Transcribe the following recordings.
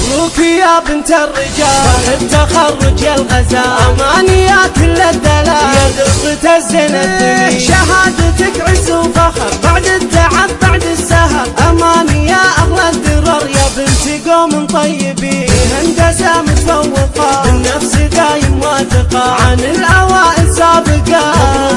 مبروك يا بنت الرجال التخرج يا الغزال، أماني يا كل الدلال يا درة الزين الثمين، شهادتك عز وفخر بعد التعب بعد السهر، أماني يا أغلى الدرر يا بنت قوم طيبين، هندسة متفوقة بالنفس دايم واثقة عن الأوائل سابقة،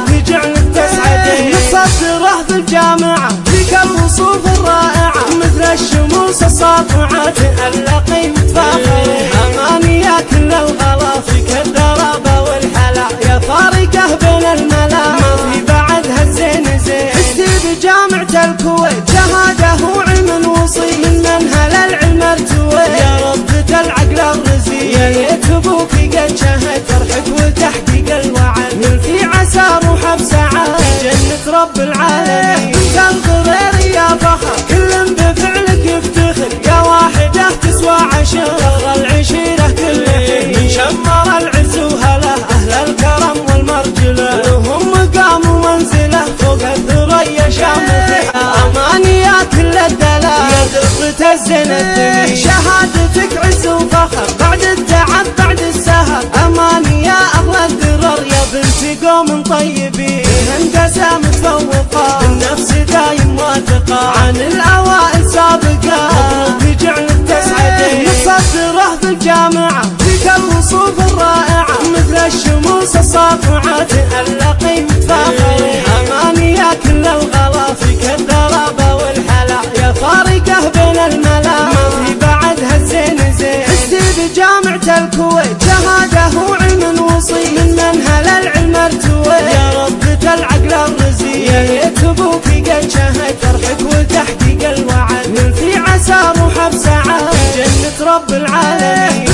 مبروك جعلك تسعدين نصدره في الجامعة فيك الوصوف الرائعة مثل الشموس الساطعة تألقي متفاخرين، أماني يا كل الغلا فيك الدرابة والحلا يا فارقة بين الملا ما في بعدها الزين زين، عشتي بجامعة الكويت شهادة وعلم وصي من منهل العلم ارتوي، يا ربة العقل الرزي يا ليت ابوك قد شهد فرحك وتحقيق الوعد من في عسى روحه بسعاد جنة رب العالمين، قلب غير يا فخر كل بفعلك يفتخر يا واحدة تسوى عشر العشيرة كل حين، من شمر العز وهله أهل الكرم والمرجلة لهم مقام ومنزله فوق الثريا شامخها، أماني يا كل الدلال يا درة الزين الثمين، شهادتك عز وفخر بعد التعب بعد السهر، أماني يا أغلى الدرر يا بنت قوم طيبين، هندسة متفوقة بالنفس دايم واثقة عن الأوائل سابقة، مبروك جعلك تسعدين نصدره في الجامعة فيك الوصوف الرائعة مثل الشموس الساطعة تألقي متفاخرين، أماني يا كل الغلا فيك الدرابة والحلا يا فارقة بين الملا ما في بعدها الزين زين، عشتي بجامعة الكويت شهادة وعلم وصي من منهل العلم ارتوي، يا ربة العقل الرزي يا ليت ابوك قد شهد فرحك وتحقيق الوعد من في عسى روحه بسعاد جنة رب العالمين.